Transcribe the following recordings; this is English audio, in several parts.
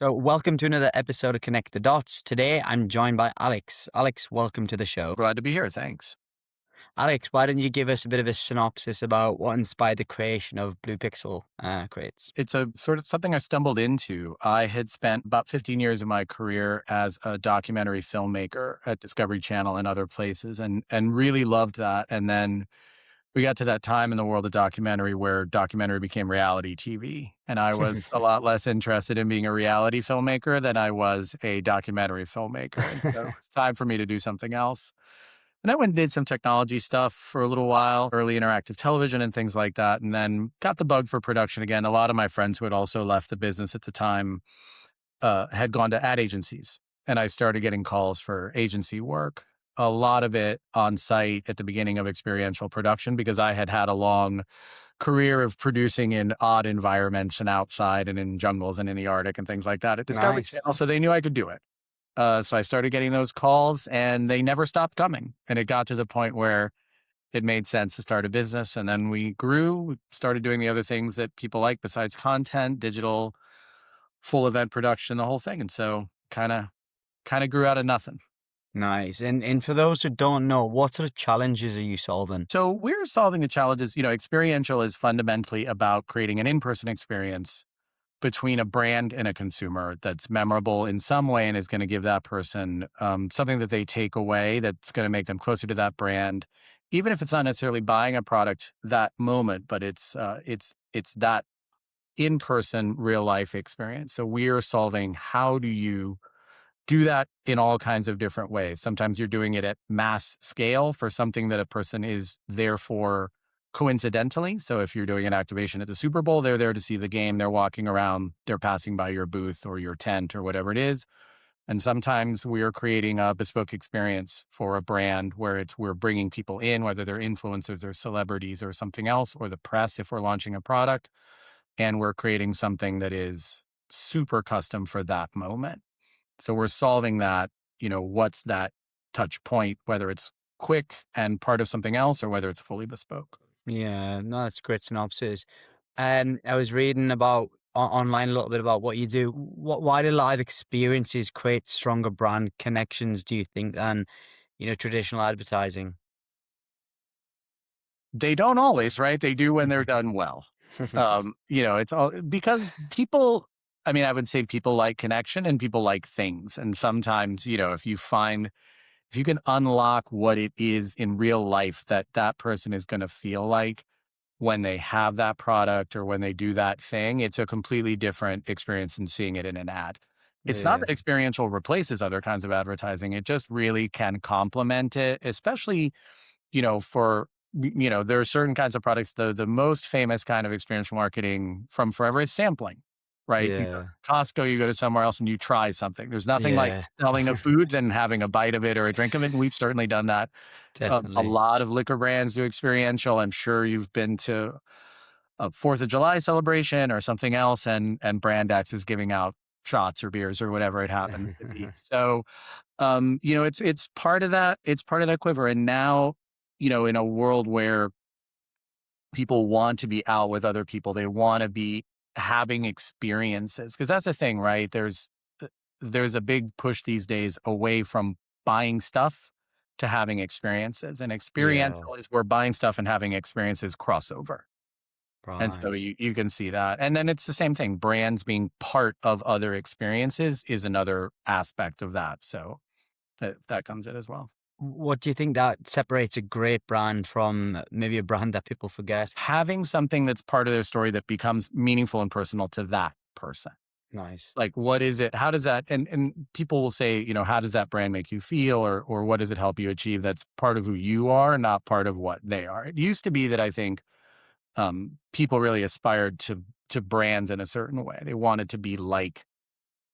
So, welcome to another episode of Connect the Dots. Today, I'm joined by Alex. Alex, welcome to the show. Glad to be here. Thanks. Alex, why don't you give us a bit of a synopsis about what inspired the creation of Blue Pixel crates? It's a sort of something I stumbled into. I had spent about 15 years of my career as a documentary filmmaker at Discovery Channel and other places and really loved that. And then we got to that time in the world of documentary where documentary became reality TV. And I was a lot less interested in being a reality filmmaker than I was a documentary filmmaker. And so it was time for me to do something else. And I went and did some technology stuff for a little while, early interactive television and things like that, and then got the bug for production again. A lot of my friends who had also left the business at the time had gone to ad agencies, and I started getting calls for agency work. A lot of it on site at the beginning of experiential production because I had had a long career of producing in odd environments and outside and in jungles and in the Arctic and things like that at Discovery Nice. Channel. So they knew I could do it. So I started getting those calls and they never stopped coming. And it got to the point where it made sense to start a business. And then we grew, we started doing the other things that people like besides content, digital, full event production, the whole thing. And so kind of grew out of nothing. Nice. And for those who don't know, what sort of challenges are you solving? So we're solving the challenges. Experiential is fundamentally about creating an in-person experience between a brand and a consumer that's memorable in some way and is going to give that person something that they take away that's going to make them closer to that brand, even if it's not necessarily buying a product that moment, but it's that in person real life experience. So we're solving how do you do that in all kinds of different ways. Sometimes you're doing it at mass scale for something that a person is there for coincidentally. So if you're doing an activation at the Super Bowl, they're there to see the game, they're walking around, they're passing by your booth or your tent or whatever it is. And sometimes we are creating a bespoke experience for a brand where we're bringing people in, whether they're influencers or celebrities or something else, or the press if we're launching a product, and we're creating something that is super custom for that moment. So we're solving that, what's that touch point, whether it's quick and part of something else or whether it's fully bespoke. Yeah, no, that's a great synopsis. I was reading about online a little bit about what you do. Why do live experiences create stronger brand connections, do you think, than, traditional advertising? They don't always, right? They do when they're done well. It's all because people, I mean, I would say people like connection and people like things. And sometimes, if you can unlock what it is in real life that that person is going to feel like when they have that product or when they do that thing, it's a completely different experience than seeing it in an ad. It's not Yeah. that experiential replaces other kinds of advertising. It just really can complement it, especially, there are certain kinds of products. The most famous kind of experiential marketing from forever is sampling, right? You go Yeah. to Costco, you go to somewhere else and you try something. There's nothing like Yeah. selling a food than having a bite of it or a drink of it. And we've certainly done that. A Definitely. lot of liquor brands do experiential. I'm sure you've been to a 4th of July celebration or something else, and Brand X is giving out shots or beers or whatever it happens to be. So, it's part of that. It's part of that quiver. And now, in a world where people want to be out with other people, they want to be having experiences because that's the thing, right? There's a big push these days away from buying stuff to having experiences, and Yeah. experiential is where buying stuff and having experiences cross over. And so Right. you can see that. And then it's the same thing. Brands being part of other experiences is another aspect of that. So that comes in as well. What do you think that separates a great brand from maybe a brand that people forget? Having something that's part of their story that becomes meaningful and personal to that person. Nice. Like, what is it? How does that, and people will say, how does that brand make you feel? Or what does it help you achieve? That's part of who you are, not part of what they are. It used to be that I think people really aspired to brands in a certain way. They wanted to be like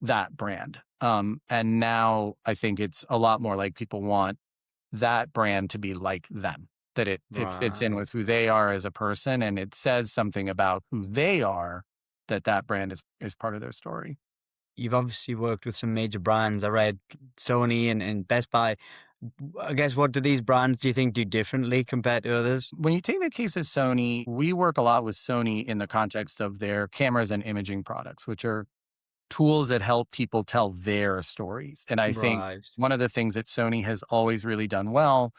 that brand. And now I think it's a lot more like people want that brand to be like them, that it fits in Right. with who they are as a person and it says something about who they are, that brand is part of their story. You've obviously worked with some major brands. I read Sony and Best Buy. I guess what do these brands do you think do differently compared to others? When you take the case of Sony, we work a lot with Sony in the context of their cameras and imaging products, which are tools that help people tell their stories. And I think Right. one of the things that Sony has always really done well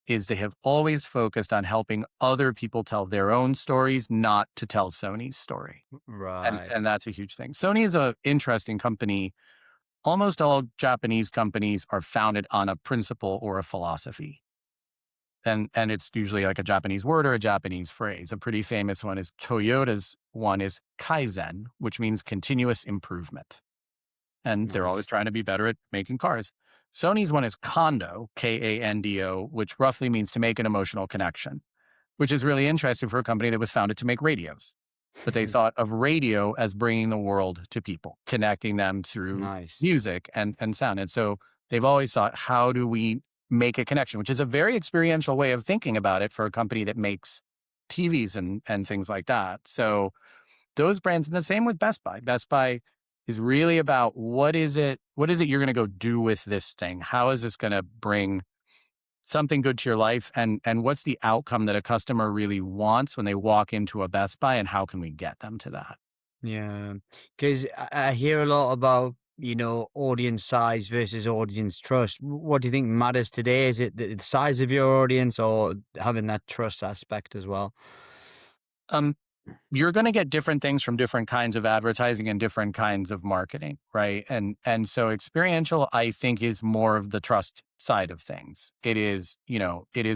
is they have always focused on helping other people tell their own stories, not to tell Sony's story. Right. And that's a huge thing. Sony is a interesting company. Almost all Japanese companies are founded on a principle or a philosophy. And it's usually like a Japanese word or a Japanese phrase. A pretty famous one is Toyota's one is kaizen, which means continuous improvement. And they're always Nice. trying to be better at making cars. Sony's one is Kondo, Kando, which roughly means to make an emotional connection, which is really interesting for a company that was founded to make radios. But they thought of radio as bringing the world to people, connecting them through Nice. music and sound. And so they've always thought, how do we make a connection, which is a very experiential way of thinking about it for a company that makes TVs and things like that. So those brands, and the same with Best Buy. Best Buy is really about what is it you're going to go do with this thing? How is this going to bring something good to your life, and what's the outcome that a customer really wants when they walk into a Best Buy, and how can we get them to that? Yeah, because I hear a lot about, audience size versus audience trust. What do you think matters today? Is it the size of your audience or having that trust aspect as well? Um, you're going to get different things from different kinds of advertising and different kinds of marketing, right? And so experiential, I think, is more of the trust side of things. It is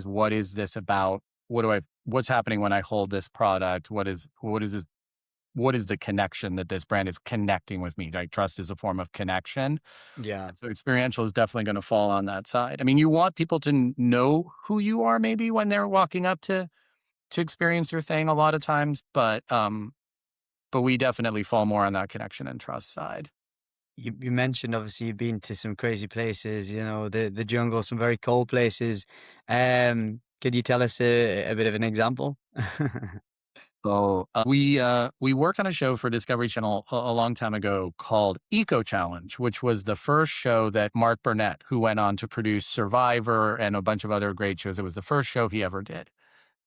what is this about? What's happening when I hold this product? What is the connection that this brand is connecting with me? Like, trust is a form of connection. Yeah. And so experiential is definitely going to fall on that side. I mean, you want people to know who you are maybe when they're walking up to experience your thing a lot of times, but we definitely fall more on that connection and trust side. You mentioned obviously you've been to some crazy places, the jungle, some very cold places. Could you tell us a bit of an example? So we worked on a show for Discovery Channel a long time ago called Eco Challenge, which was the first show that Mark Burnett, who went on to produce Survivor and a bunch of other great shows, it was the first show he ever did,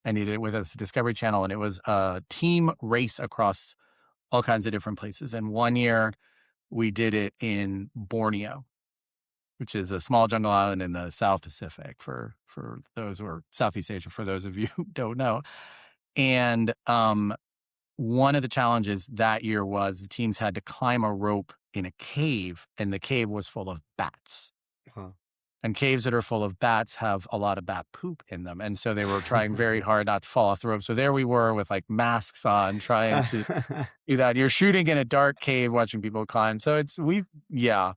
and he did it with us at Discovery Channel, and it was a team race across all kinds of different places. And one year we did it in Borneo, which is a small jungle island in the South Pacific for those, or Southeast Asia for those of you who don't know. And one of the challenges that year was the teams had to climb a rope in a cave, and the cave was full of bats. Wow. And caves that are full of bats have a lot of bat poop in them. And so they were trying very hard not to fall off the rope. So there we were with like masks on, trying to do that. You're shooting in a dark cave, watching people climb. So yeah,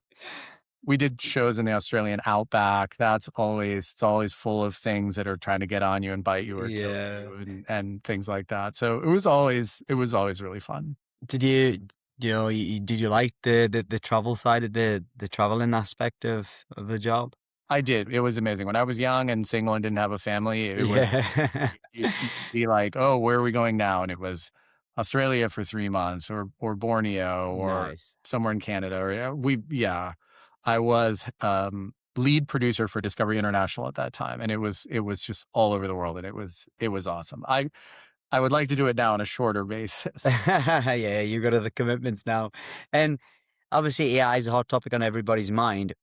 we did shows in the Australian outback. It's always full of things that are trying to get on you and bite you or kill Yeah. you, and things like that. So it was always really fun. Did you, did you like the travel side of the traveling aspect of the job? I did. It was amazing. When I was young and single and didn't have a family, it was Yeah. you'd be like, "Oh, where are we going now?" And it was Australia for 3 months, or Borneo, or Nice. somewhere in Canada, or I was, lead producer for Discovery International at that time, and it was just all over the world, and it was awesome. I would like to do it now on a shorter basis. Yeah, you've got other commitments now. And obviously AI is a hot topic on everybody's mind.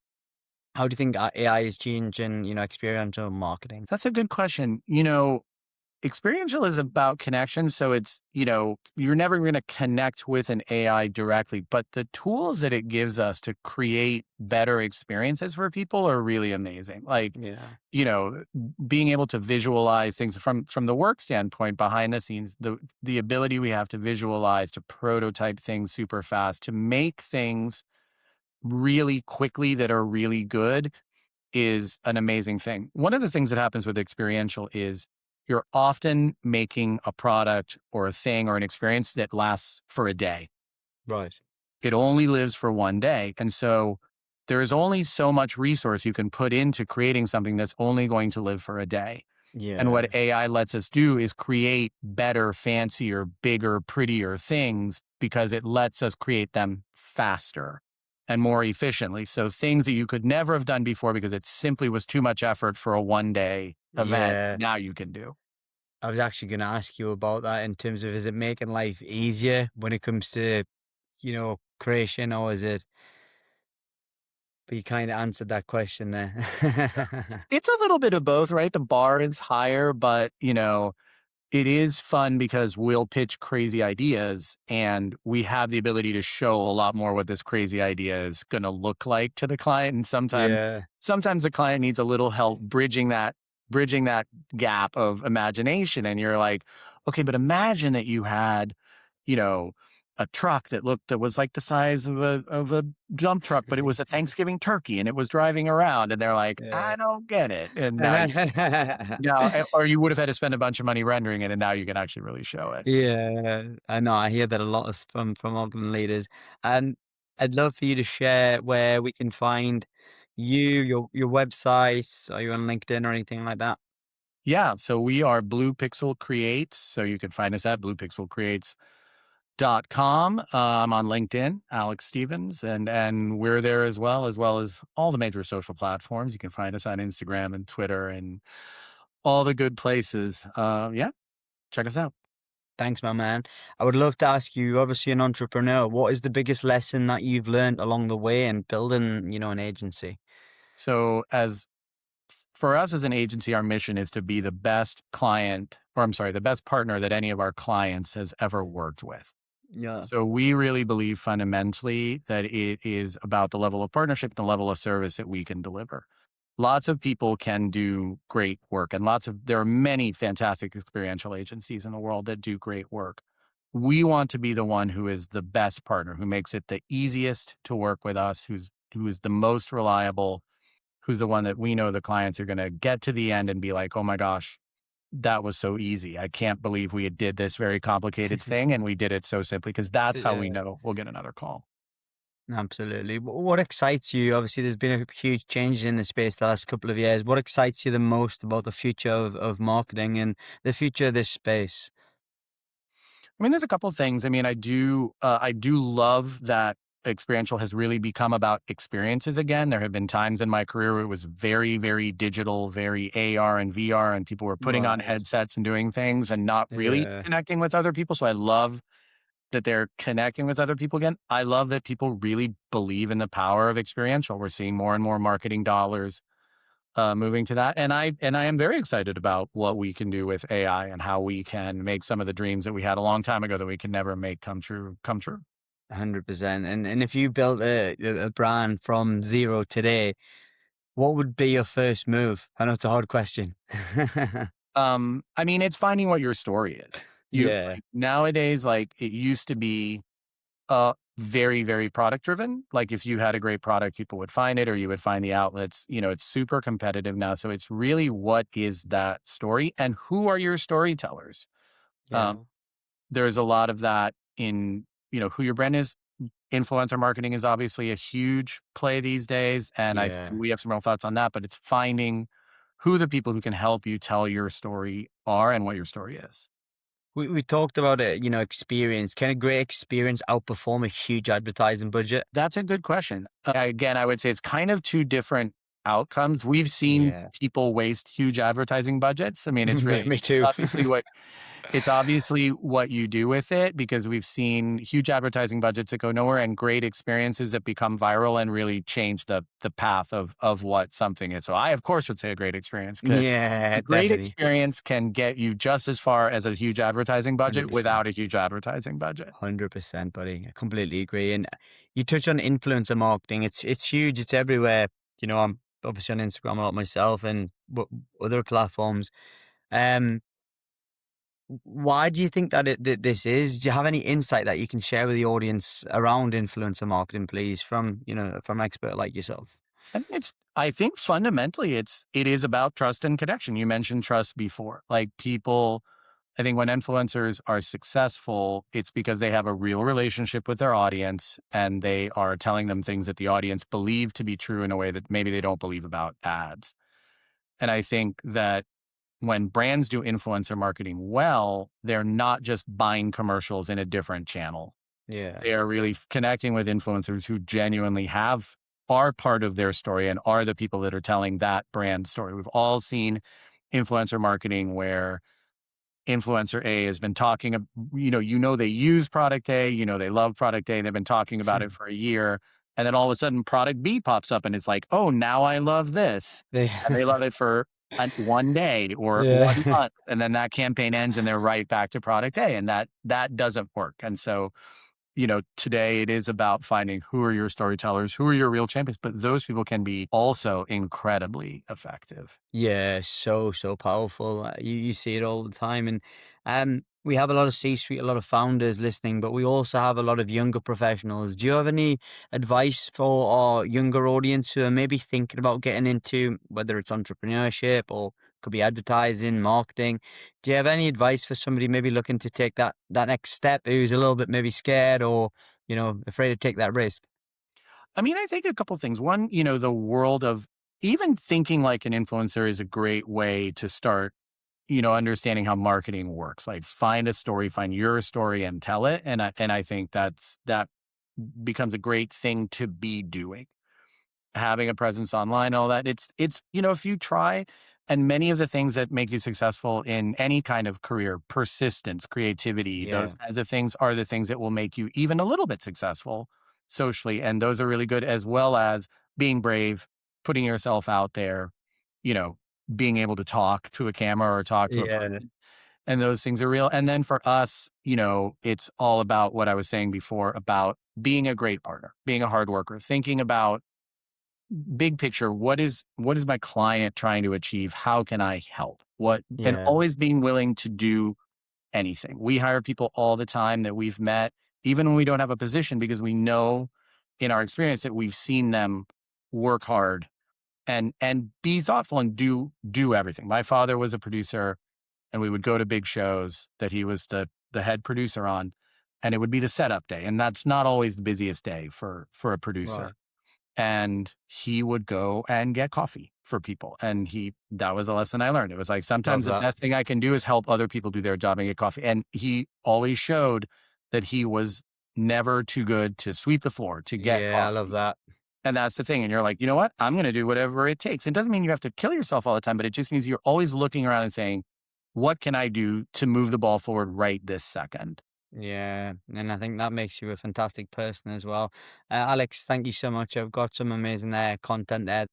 How do you think AI is changing, experiential marketing? That's a good question. Experiential is about connection. So you're never going to connect with an AI directly, but the tools that it gives us to create better experiences for people are really amazing. Like, Yeah. you know, being able to visualize things from the work standpoint behind the scenes, the ability we have to visualize, to prototype things super fast, to make things really quickly that are really good is an amazing thing. One of the things that happens with experiential is you're often making a product or a thing or an experience that lasts for a day. Right. It only lives for one day. And so there is only so much resource you can put into creating something that's only going to live for a day. And Yeah. what AI lets us do is create better, fancier, bigger, prettier things because it lets us create them faster and more efficiently. So things that you could never have done before because it simply was too much effort for a one day event, Yeah. now you can do. I was actually going to ask you about that in terms of, is it making life easier when it comes to creation, or is it? But you kind of answered that question there. It's a little bit of both, right? The bar is higher, but it is fun because we'll pitch crazy ideas and we have the ability to show a lot more what this crazy idea is going to look like to the client. And Yeah. sometimes the client needs a little help bridging that gap of imagination. And you're like, okay, but imagine that you had, you know, a truck that was like the size of a dump truck, but it was a Thanksgiving turkey and it was driving around. And they're like, I Yeah. don't get it. And now yeah, or you would have had to spend a bunch of money rendering it, and now you can actually really show it. Yeah, I know. I hear that a lot from organ leaders, and I'd love for you to share where we can find you, your website. Are you on LinkedIn or anything like that? Yeah, so we are Blue Pixel Creates, so you can find us at bluepixelcreates.com. I'm on LinkedIn, Alex Stevens, and we're there as well as all the major social platforms. You can find us on Instagram and Twitter and all the good places. Yeah, check us out. Thanks, my man. I would love to ask you. You're obviously an entrepreneur. What is the biggest lesson that you've learned along the way in building, an agency? So as for us as an agency, our mission is to be the best client, or I'm sorry, the best partner that any of our clients has ever worked with. Yeah. So we really believe fundamentally that it is about the level of partnership and the level of service that we can deliver. Lots of people can do great work, and there are many fantastic experiential agencies in the world that do great work. We want to be the one who is the best partner, who makes it the easiest to work with us, who is the most reliable, who's the one that we know the clients are going to get to the end and be like, "Oh my gosh, that was so easy. I can't believe we did this very complicated thing and we did it so simply," because that's how we Yeah. know we'll get another call. Absolutely. What excites you? Obviously, there's been a huge change in the space the last couple of years. What excites you the most about the future of marketing and the future of this space? I mean, there's a couple of things. I mean, I do love that experiential has really become about experiences again. There have been times in my career where it was very, very digital, very AR and VR, and people were putting on Right. headsets and doing things and not really Yeah. connecting with other people. So I love that they're connecting with other people again. I love that people really believe in the power of experiential. We're seeing more and more marketing dollars moving to that, and I am very excited about what we can do with AI and how we can make some of the dreams that we had a long time ago that we can never make come true. 100%. And if you built a brand from zero today, what would be your first move? I know it's a hard question. I mean, it's finding what your story is. You Yeah. like, nowadays, like it used to be, very, very product driven. Like if you had a great product, people would find it or you would find the outlets. It's super competitive now. So it's really what is that story and who are your storytellers? Um, Yeah. there's a lot of that in, who your brand is. Influencer marketing is obviously a huge play these days. And Yeah. we have some real thoughts on that, but it's finding who the people who can help you tell your story are and what your story is. We talked about it, experience. Can a great experience outperform a huge advertising budget? That's a good question. Again, I would say it's kind of two different outcomes. We've seen Yeah. people waste huge advertising budgets. I mean, it's Me really me too. obviously what you do with it because we've seen huge advertising budgets that go nowhere and great experiences that become viral and really change the path of what something is. So I of course would say a great experience. A Yeah, great definitely. experience can get you just as far as a huge advertising budget 100%. without a huge advertising budget. 100%, buddy. I completely agree. And you touch on influencer marketing. It's huge. It's everywhere. I'm obviously on Instagram a lot myself and other platforms. Um, why do you think that this is? Do you have any insight that you can share with the audience around influencer marketing, please, from an expert like yourself? I think fundamentally it is about trust and connection. You mentioned trust before. Like people, I think when influencers are successful, it's because they have a real relationship with their audience and they are telling them things that the audience believe to be true in a way that maybe they don't believe about ads. And I think that when brands do influencer marketing well, they're not just buying commercials in a different channel. Yeah. They are really connecting with influencers who genuinely are part of their story and are the people that are telling that brand story. We've all seen influencer marketing where influencer A has been talking, they use product A, they love product A, they've been talking about it for a year. And then all of a sudden, product B pops up and it's like, oh, now I love this. And they love it for one day or one Yeah. month. And then that campaign ends and they're right back to product A. And that doesn't work. And so, today it is about finding who are your storytellers, who are your real champions, but those people can be also incredibly effective. Yeah, so powerful. You see it all the time, and we have a lot of C-suite, a lot of founders listening, but we also have a lot of younger professionals. Do you have any advice for our younger audience who are maybe thinking about getting into whether it's entrepreneurship or could be advertising, marketing? Do you have any advice for somebody maybe looking to take that next step who's a little bit maybe scared or afraid to take that risk? I mean, I think a couple things. One, the world of even thinking like an influencer is a great way to start, understanding how marketing works. Like find a story, find your story and tell it. And I think that becomes a great thing to be doing. Having a presence online, all that. If you try and many of the things that make you successful in any kind of career, persistence, creativity, those Yeah, kinds of things are the things that will make you even a little bit successful socially. And those are really good, as well as being brave, putting yourself out there, you know, being able to talk to a camera or talk to a yeah, person. And those things are real. And then for us, it's all about what I was saying before about being a great partner, being a hard worker, thinking about big picture, what is my client trying to achieve? How can I help? What and yeah, always being willing to do anything. We hire people all the time that we've met, even when we don't have a position, because we know in our experience that we've seen them work hard and be thoughtful and do everything. My father was a producer and we would go to big shows that he was the head producer on, and it would be the setup day. And that's not always the busiest day for a right. producer, and he would go and get coffee for people. And that was a lesson I learned. It was like, Love sometimes the that. best thing I can do is help other people do their job and get coffee. And he always showed that he was never too good to sweep the floor, to get Yeah, I love coffee. that. And that's the thing. And you're like, you know what? I'm going to do whatever it takes. It doesn't mean you have to kill yourself all the time, but it just means you're always looking around and saying, what can I do to move the ball forward right this second? Yeah, and I think that makes you a fantastic person as well. Alex, thank you so much. I've got some amazing content there